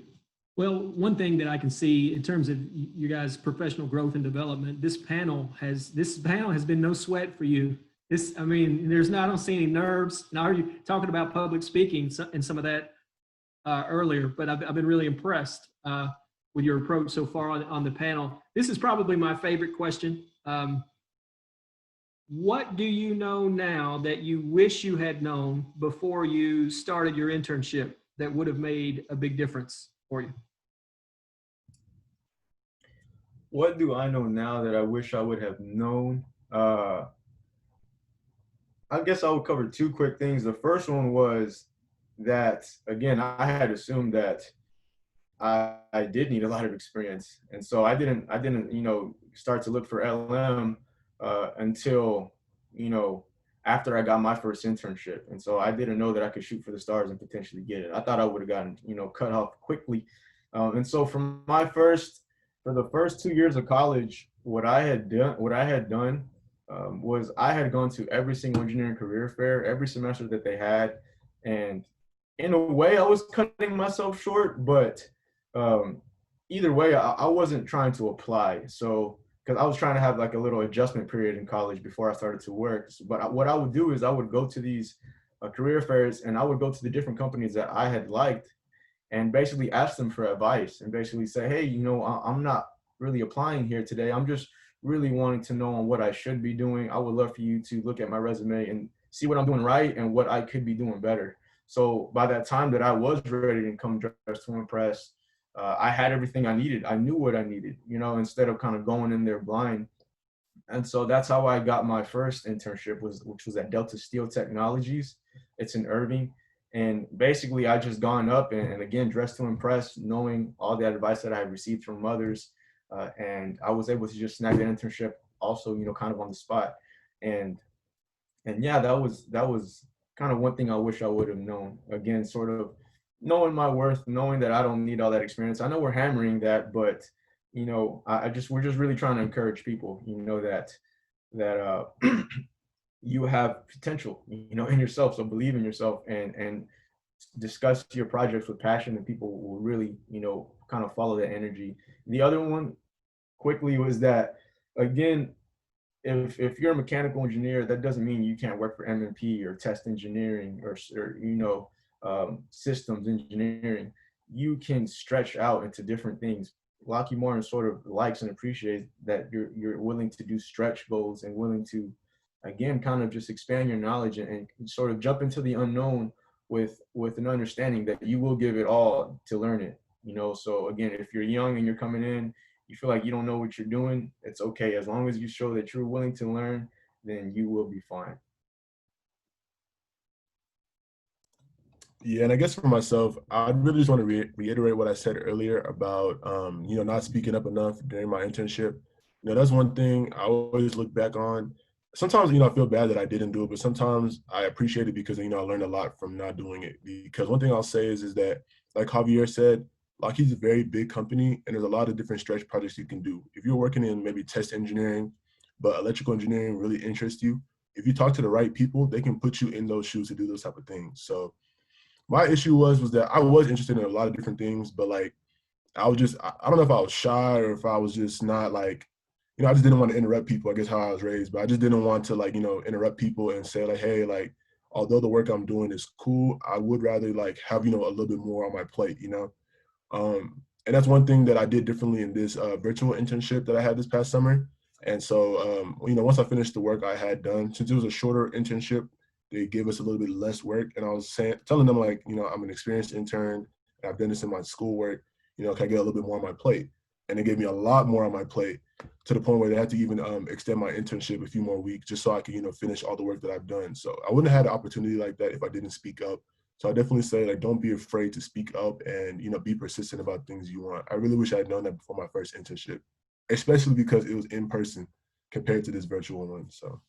Well, one thing that I can see in terms of you guys' professional growth and development, this panel has been no sweat for you. I don't see any nerves. Now, are you talking about public speaking and some of that earlier, but I've been really impressed with your approach so far on the panel. This is probably my favorite question. What do you know now that you wish you had known before you started your internship that would have made a big difference for you? What do I know now that I wish I would have known? I guess I would cover two quick things. The first one was that, again, I had assumed that I did need a lot of experience. And so I didn't start to look for LM until, after I got my first internship. And so I didn't know that I could shoot for the stars and potentially get it. I thought I would have gotten, cut off quickly. And so for the first 2 years of college, what I had done was I had gone to every single engineering career fair, every semester that they had. And in a way, I was cutting myself short, but either way, I wasn't trying to apply. So, because I was trying to have a little adjustment period in college before I started to work. But what I would do is I would go to these career fairs, and I would go to the different companies that I had liked and basically ask them for advice and basically say, hey, I'm not really applying here today. I'm just really wanting to know on what I should be doing. I would love for you to look at my resume and see what I'm doing right and what I could be doing better. So by that time that I was ready to come dressed to impress, I had everything I needed. I knew what I needed, instead of kind of going in there blind. And so that's how I got my first internship, which was at Delta Steel Technologies. It's in Irving. And basically I just gone up and again, dressed to impress, knowing all the advice that I had received from others. And I was able to just snag that internship also, kind of on the spot. And yeah, that was kind of one thing I wish I would have known. Again, sort of knowing my worth, knowing that I don't need all that experience. I know we're hammering that, but you know, we're just really trying to encourage people, you know, that you have potential, you know, in yourself. So believe in yourself and discuss your projects with passion, and people will really, you know, kind of follow that energy. The other one quickly was that, again, if you're a mechanical engineer, that doesn't mean you can't work for M&P or test engineering or you know, systems engineering. You can stretch out into different things. Lockheed Martin sort of likes and appreciates that you're willing to do stretch goals and willing to, again, kind of just expand your knowledge and sort of jump into the unknown with an understanding that you will give it all to learn it. You know, so again, if you're young and you're coming in, you feel like you don't know what you're doing, it's okay. As long as you show that you're willing to learn, then you will be fine. Yeah, and I guess for myself, I really just want to reiterate what I said earlier about, you know, not speaking up enough during my internship. You know, that's one thing I always look back on. Sometimes, you know, I feel bad that I didn't do it, but sometimes I appreciate it because, you know, I learned a lot from not doing it. Because one thing I'll say is that, like Javier said, Lockheed's a very big company, and there's a lot of different stretch projects you can do. If you're working in maybe test engineering, but electrical engineering really interests you, if you talk to the right people, they can put you in those shoes to do those type of things. So my issue was that I was interested in a lot of different things, but like I was just, I don't know if I was shy or if I was just not like, you know, I just didn't want to interrupt people, I guess how I was raised, but I just didn't want to like, you know, interrupt people and say like, hey, like, although the work I'm doing is cool, I would rather like have, you know, a little bit more on my plate, you know? And that's one thing that I did differently in this virtual internship that I had this past summer. And so, you know, once I finished the work I had done, since it was a shorter internship, they gave us a little bit less work. And I was telling them like, you know, I'm an experienced intern, and I've done this in my schoolwork, you know, can I get a little bit more on my plate? And they gave me a lot more on my plate, to the point where they had to even extend my internship a few more weeks just so I could, you know, finish all the work that I've done. So I wouldn't have had an opportunity like that if I didn't speak up. So I definitely say, like, don't be afraid to speak up and, you know, be persistent about things you want. I really wish I had known that before my first internship, especially because it was in person compared to this virtual one. So.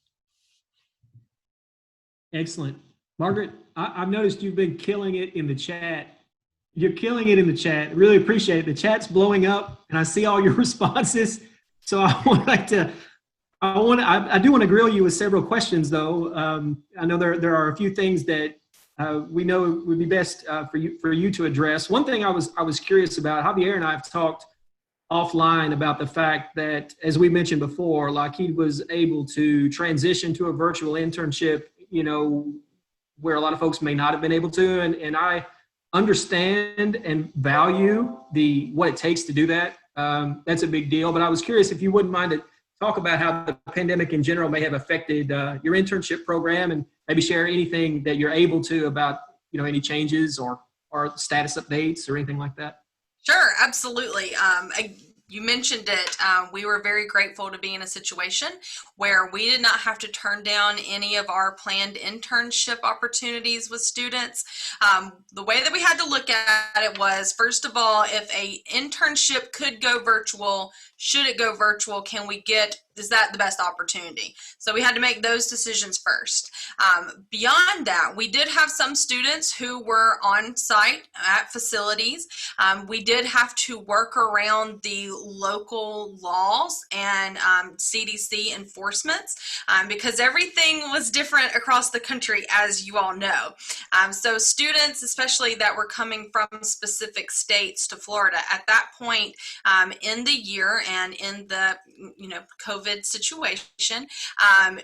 Excellent. Margaret, I've noticed you've been killing it in the chat. You're killing it in the chat. Really appreciate it. The chat's blowing up and I see all your responses. So I do want to grill you with several questions though. I know there are a few things that we know would be best for you to address. One thing I was curious about, Javier and I have talked offline about the fact that, as we mentioned before, Lockheed was able to transition to a virtual internship, you know, where a lot of folks may not have been able to. And I understand and value what it takes to do that. That's a big deal. But I was curious if you wouldn't mind to talk about how the pandemic in general may have affected your internship program, and maybe share anything that you're able to about, you know, any changes or status updates or anything like that. Sure, absolutely. You mentioned it. We were very grateful to be in a situation where we did not have to turn down any of our planned internship opportunities with students. The way that we had to look at it was, first of all, if a internship could go virtual, should it go virtual? Is that the best opportunity? So we had to make those decisions first. Beyond that, we did have some students who were on site at facilities. We did have to work around the local laws and CDC enforcements because everything was different across the country, as you all know. So students, especially that were coming from specific states to Florida at that point in the year and in the COVID situation,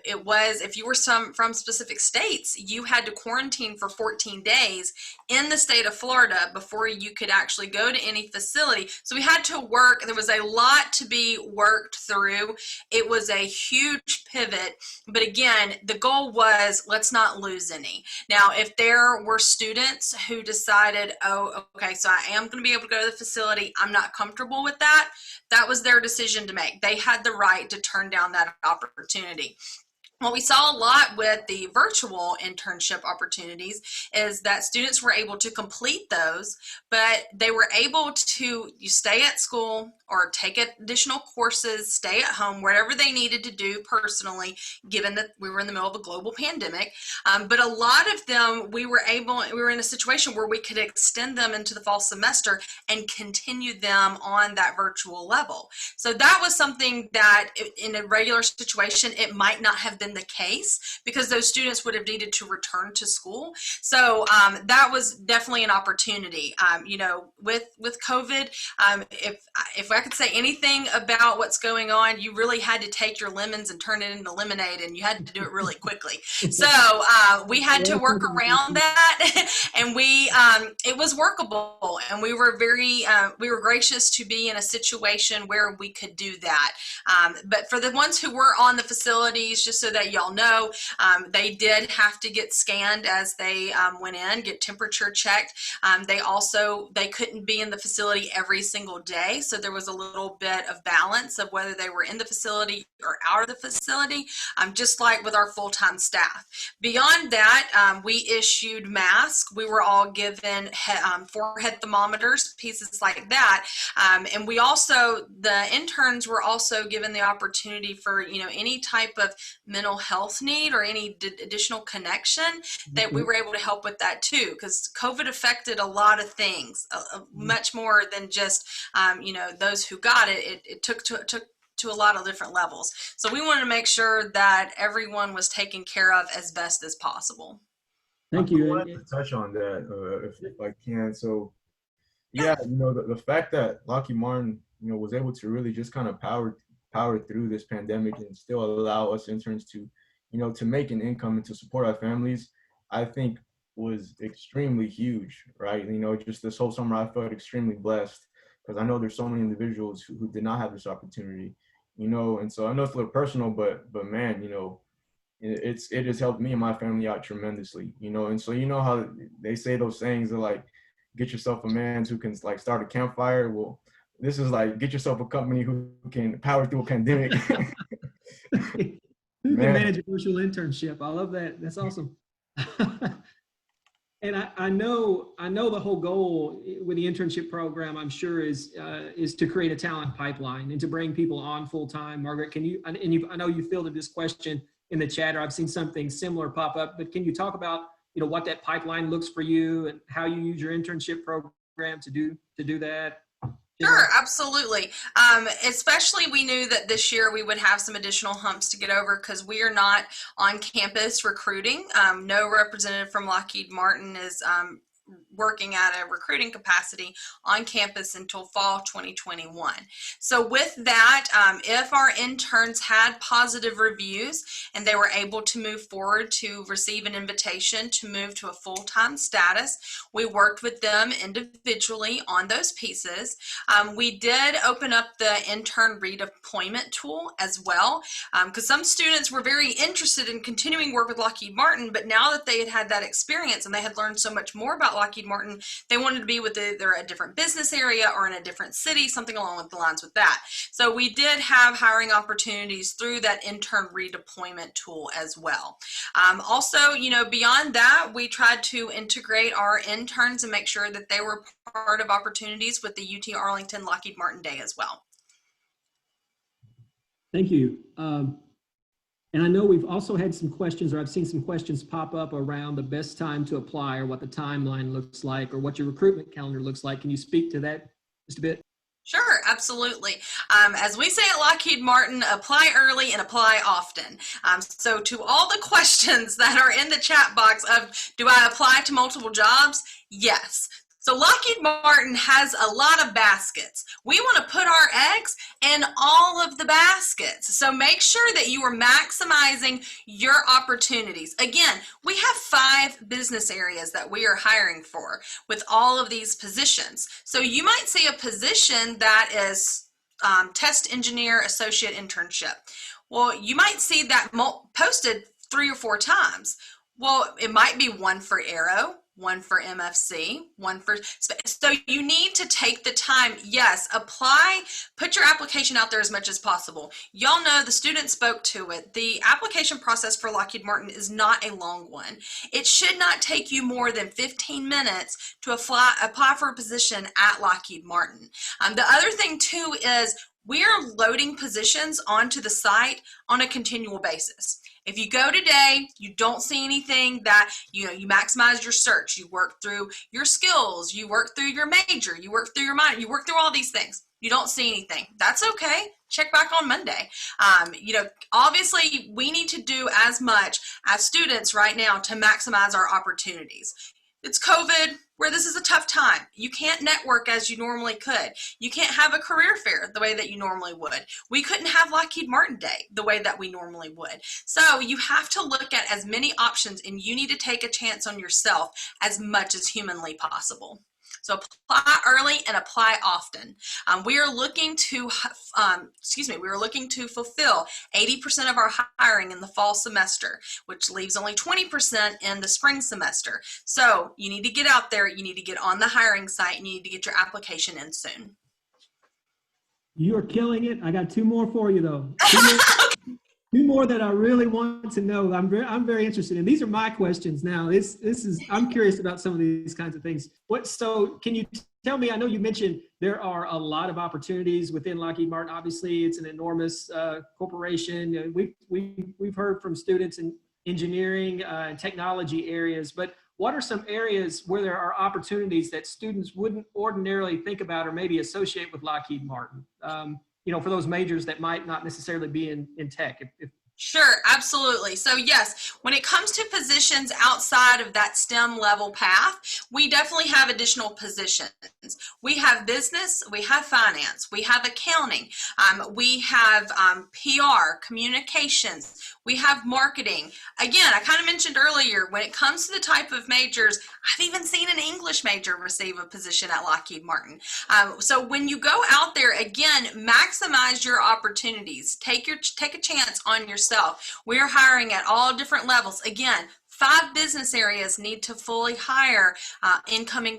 it was, if you were from specific states, you had to quarantine for 14 days in the state of Florida before you could actually go to any facility. So we had to work. There was a lot to be worked through. It was a huge pivot. But again, the goal was, let's not lose any. Now, if there were students who decided, oh, okay, so I am going to be able to go to the facility, I'm not comfortable with that, that was their decision to make. They had the right to turn down that opportunity. What we saw a lot with the virtual internship opportunities is that students were able to complete those, but they were able to stay at school or take additional courses, stay at home, whatever they needed to do personally, given that we were in the middle of a global pandemic. But a lot of them, we were in a situation where we could extend them into the fall semester and continue them on that virtual level. So that was something that in a regular situation, it might not have been the case because those students would have needed to return to school. So that was definitely an opportunity. With COVID, if I could say anything about what's going on, you really had to take your lemons and turn it into lemonade, and you had to do it really quickly. So we had to work around that, and it was workable, and we were gracious to be in a situation where we could do that. But for the ones who were on the facilities, just so that y'all know, they did have to get scanned as they went in, get temperature checked. They couldn't be in the facility every single day, so there was a little bit of balance of whether they were in the facility or out of the facility, just like with our full-time staff. Beyond that, we issued masks. We were all given forehead thermometers, pieces like that. And the interns were also given the opportunity for, any type of mental health need or any additional connection, that we were able to help with that too, because COVID affected a lot of things, much more than just, those who got it. It took to a lot of different levels. So we wanted to make sure that everyone was taken care of as best as possible. Thank you. I wanted to touch on that if I can. So yeah, the fact that Lockheed Martin, was able to really just kind of power through this pandemic and still allow us interns to, to make an income and to support our families, I think was extremely huge, right? Just this whole summer, I felt extremely blessed because I know there's so many individuals who did not have this opportunity, and so I know it's a little personal, but man, it has helped me and my family out tremendously, and so how they say those sayings are like, get yourself a man who can like start a campfire. Well, this is like, get yourself a company who can power through a pandemic. Who can manage a virtual internship? I love that. That's awesome. And I know the whole goal with the internship program, I'm sure, is to create a talent pipeline and to bring people on full time. Margaret, I know you fielded this question in the chat, or I've seen something similar pop up, but can you talk about what that pipeline looks for you and how you use your internship program to do that? Sure, absolutely. Especially we knew that this year we would have some additional humps to get over because we are not on campus recruiting. No representative from Lockheed Martin is working at a recruiting capacity on campus until fall 2021. So with that, if our interns had positive reviews and they were able to move forward to receive an invitation to move to a full-time status, we worked with them individually on those pieces. We did open up the intern redeployment tool as well, because some students were very interested in continuing work with Lockheed Martin, but now that they had that experience and they had learned so much more about Lockheed Martin, they wanted to be with either a different business area or in a different city, something along with the lines with that. So we did have hiring opportunities through that intern redeployment tool as well. Also, beyond that, we tried to integrate our interns and make sure that they were part of opportunities with the UT Arlington Lockheed Martin Day as well. Thank you. And I know we've also had some questions, or I've seen some questions pop up around the best time to apply, or what the timeline looks like, or what your recruitment calendar looks like. Can you speak to that just a bit? Sure, absolutely. As we say at Lockheed Martin, apply early and apply often. So to all the questions that are in the chat box of, do I apply to multiple jobs? Yes. So Lockheed Martin has a lot of baskets. We want to put our eggs in all of the baskets. So make sure that you are maximizing your opportunities. Again, we have 5 business areas that we are hiring for with all of these positions. So you might see a position that is test engineer associate internship. Well, you might see that posted 3 or 4 times. Well, it might be one for Aero, one for MFC, one for, so you need to take the time, yes, apply, put your application out there as much as possible. Y'all know the student spoke to it. The application process for Lockheed Martin is not a long one. It should not take you more than 15 minutes to apply for a position at Lockheed Martin. The other thing too is we are loading positions onto the site on a continual basis. If you go today, you don't see anything that, you maximize your search, you work through your skills, you work through your major, you work through your minor, you work through all these things. You don't see anything. That's okay. Check back on Monday. Obviously we need to do as much as students right now to maximize our opportunities. It's COVID, where this is a tough time. You can't network as you normally could. You can't have a career fair the way that you normally would. We couldn't have Lockheed Martin Day the way that we normally would. So you have to look at as many options, and you need to take a chance on yourself as much as humanly possible. So apply early and apply often. We are looking to, fulfill 80% of our hiring in the fall semester, which leaves only 20% in the spring semester. So you need to get out there, you need to get on the hiring site, and you need to get your application in soon. You are killing it. I got two more for you though. Two more that I really want to know. I'm very interested in. These are my questions now. I'm curious about some of these kinds of things. So can you tell me, I know you mentioned there are a lot of opportunities within Lockheed Martin. Obviously it's an enormous corporation. We've heard from students in engineering and technology areas, but what are some areas where there are opportunities that students wouldn't ordinarily think about or maybe associate with Lockheed Martin? For those majors that might not necessarily be in tech. Sure, absolutely. So yes, when it comes to positions outside of that STEM level path, we definitely have additional positions. We have business, we have finance, we have accounting, we have PR, communications, we have marketing. Again, I kind of mentioned earlier, when it comes to the type of majors, I've even seen an English major receive a position at Lockheed Martin. So when you go out there, again, maximize your opportunities. Take a chance on yourself. We are hiring at all different levels. Again, 5 business areas need to fully hire incoming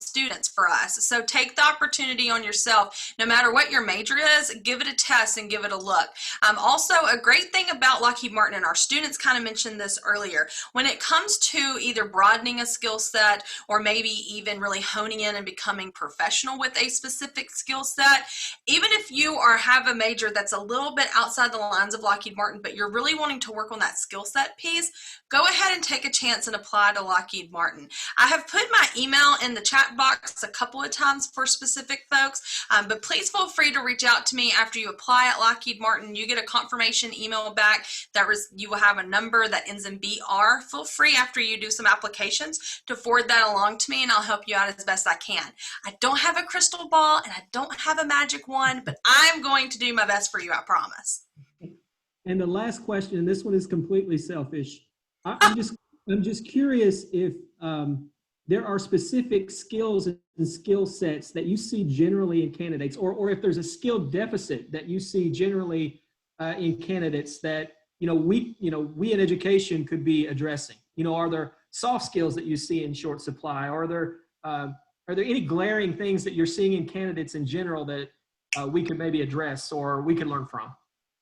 students for us. So take the opportunity on yourself. No matter what your major is, give it a test and give it a look. Also, a great thing about Lockheed Martin, and our students kind of mentioned this earlier, when it comes to either broadening a skill set or maybe even really honing in and becoming professional with a specific skill set, even if you have a major that's a little bit outside the lines of Lockheed Martin, but you're really wanting to work on that skill set piece, go ahead and take a chance and apply to Lockheed Martin. I have put my email in the chat box a couple of times for specific folks, but please feel free to reach out to me after you apply at Lockheed Martin. You get a confirmation email back that you will have a number that ends in BR. Feel free after you do some applications to forward that along to me, and I'll help you out as best I can. I don't have a crystal ball and I don't have a magic wand, but I'm going to do my best for you, I promise. And the last question, and this one is completely selfish. I'm just curious if there are specific skills and skill sets that you see generally in candidates, or if there's a skill deficit that you see generally in candidates that we in education could be addressing. Are there soft skills that you see in short supply? Are there any glaring things that you're seeing in candidates in general that we could maybe address or we could learn from?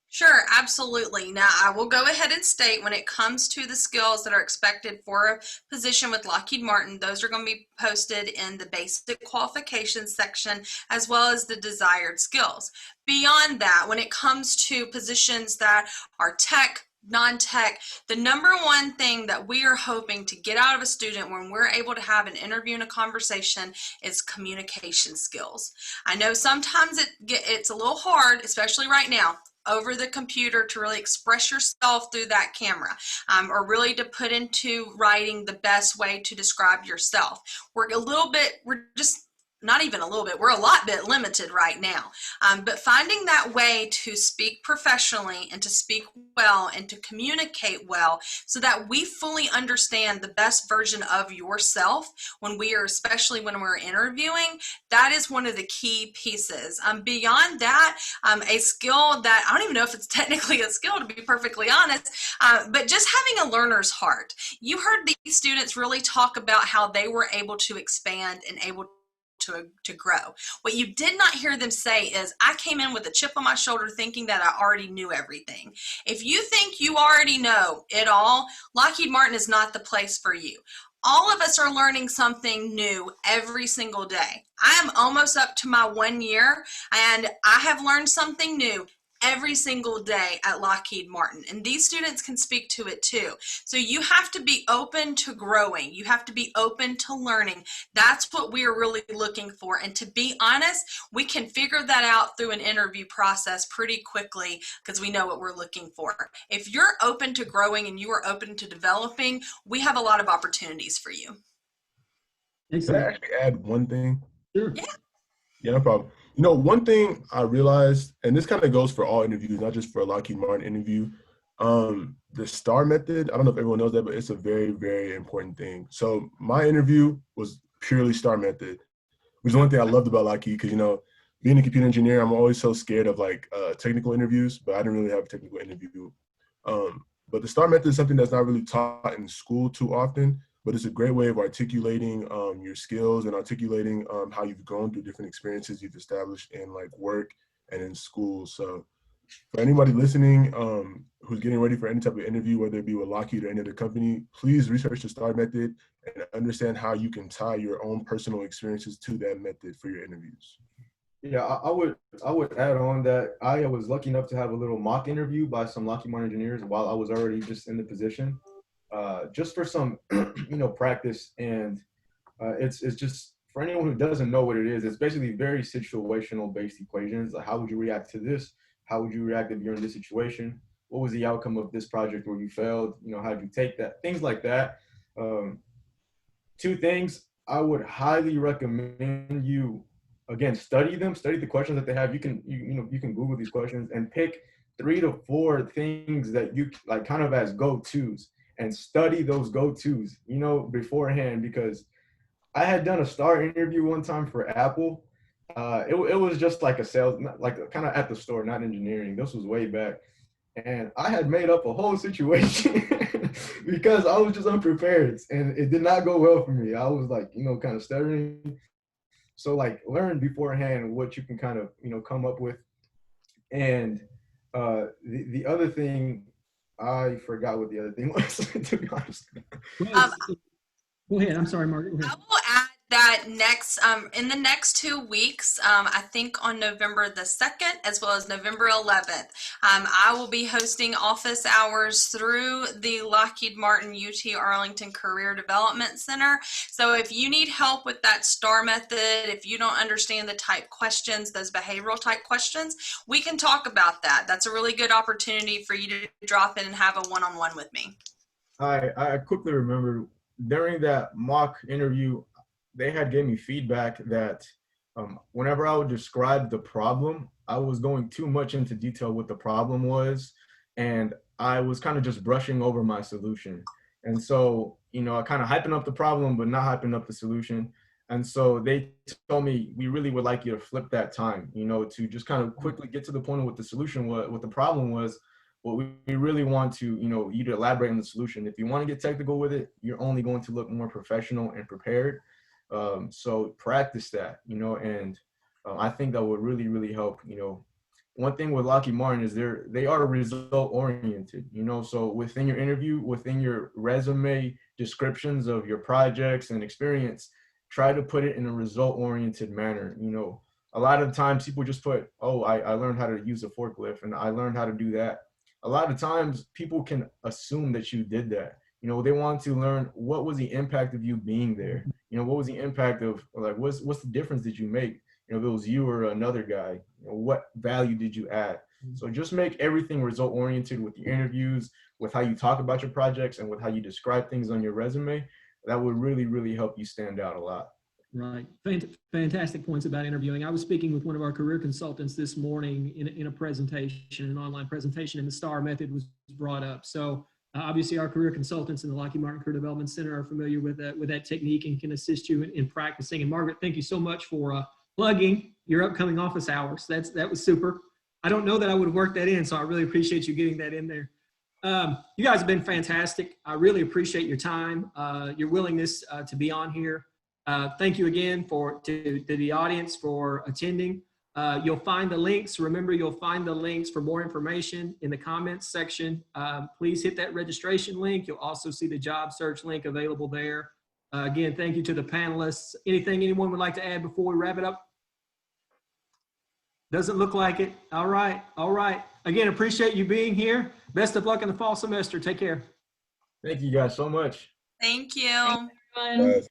Sure, absolutely. Now, I will go ahead and state when it comes to the skills that are expected for a position with Lockheed Martin, those are going to be posted in the basic qualifications section as well as the desired skills. Beyond that, when it comes to positions that are tech, non-tech, the number one thing that we are hoping to get out of a student when we're able to have an interview and a conversation is communication skills. I know sometimes it's a little hard, especially right now, over the computer to really express yourself through that camera, or really to put into writing the best way to describe yourself. We're just not even a little bit, we're a lot bit limited right now. But finding that way to speak professionally and to speak well and to communicate well so that we fully understand the best version of yourself when we are, especially when we're interviewing, that is one of the key pieces. Beyond that, a skill that I don't even know if it's technically a skill, to be perfectly honest, but just having a learner's heart. You heard these students really talk about how they were able to expand and able to grow. What you did not hear them say is, I came in with a chip on my shoulder thinking that I already knew everything. If you think you already know it all, Lockheed Martin is not the place for you. All of us are learning something new every single day. I am almost up to my 1 year, and I have learned something new every single day at Lockheed Martin, and these students can speak to it too. So you have to be open to growing. You have to be open to learning. That's what we are really looking for. And to be honest, we can figure that out through an interview process pretty quickly because we know what we're looking for. If you're open to growing and you are open to developing, we have a lot of opportunities for you. Can I Excellent. actually add one thing? Sure. Yeah, no problem. You know, one thing I realized, and this kind of goes for all interviews, not just for a Lockheed Martin interview, the STAR method, I don't know if everyone knows that, but it's a very, very important thing. So my interview was purely STAR method, which is one thing I loved about Lockheed because, you know, being a computer engineer, I'm always so scared of like technical interviews, but I didn't really have a technical interview. But the STAR method is something that's not really taught in school too often, but it's a great way of articulating your skills and articulating how you've grown through different experiences you've established in like work and in school. So for anybody listening who's getting ready for any type of interview, whether it be with Lockheed or any other company, please research the STAR method and understand how you can tie your own personal experiences to that method for your interviews. Yeah, I would add on that I was lucky enough to have a little mock interview by some Lockheed Martin engineers while I was already just in the position. Just for some, practice. And it's just, for anyone who doesn't know what it is, it's basically very situational based equations. Like, how would you react to this? How would you react if you're in this situation? What was the outcome of this project where you failed? How did you take that? Things like that. Two things I would highly recommend you, again, study the questions that they have. You can Google these questions and pick 3 to 4 things that you like kind of as go-tos, and study those go-tos, beforehand, because I had done a STAR interview one time for Apple. It was just like a sales, like kind of at the store, not engineering. This was way back. And I had made up a whole situation because I was just unprepared and it did not go well for me. I was like, kind of stuttering. So like learn beforehand what you can kind of, come up with. And the other thing, I forgot what the other thing was, to be honest. Go ahead. I'm sorry, Margaret. Go I ahead. will add that in the next 2 weeks, I think on November the 2nd, as well as November 11th, I will be hosting office hours through the Lockheed Martin UT Arlington Career Development Center. So if you need help with that STAR method, if you don't understand the type questions, those behavioral type questions, we can talk about that. That's a really good opportunity for you to drop in and have a one-on-one with me. I quickly remember during that mock interview, they had gave me feedback that whenever I would describe the problem, I was going too much into detail what the problem was, and I was kind of just brushing over my solution. And so, I kind of hyping up the problem, but not hyping up the solution. And so they told me, we really would like you to flip that time, to just kind of quickly get to the point of what the solution was, what the problem was. But we really want to, you to elaborate on the solution. If you want to get technical with it, you're only going to look more professional and prepared. So practice that, and I think that would really, really help. One thing with Lockheed Martin is they are result oriented, so within your interview, within your resume descriptions of your projects and experience, try to put it in a result oriented manner. A lot of times people just put, oh, I learned how to use a forklift and I learned how to do that. A lot of times people can assume that you did that. They want to learn what was the impact of you being there. What was the impact of, like, what's the difference did you make? If it was you or another guy, what value did you add? So just make everything result oriented with your interviews, with how you talk about your projects and with how you describe things on your resume. That would really, really help you stand out a lot. Right. Fantastic points about interviewing. I was speaking with one of our career consultants this morning in a presentation, an online presentation, and the STAR method was brought up. So obviously our career consultants in the Lockheed Martin Career Development Center are familiar with that technique and can assist you in practicing. And Margaret, thank you so much for plugging your upcoming office hours. That was super. I don't know that I would have worked that in, so I really appreciate you getting that in there. You guys have been fantastic. I really appreciate your time, your willingness to be on here. Thank you again to the audience for attending. You'll find the links. Remember, you'll find the links for more information in the comments section. Please hit that registration link. You'll also see the job search link available there. Again, thank you to the panelists. Anything anyone would like to add before we wrap it up? Doesn't look like it. All right. All right. Again, appreciate you being here. Best of luck in the fall semester. Take care. Thank you guys so much. Thank you. Everyone.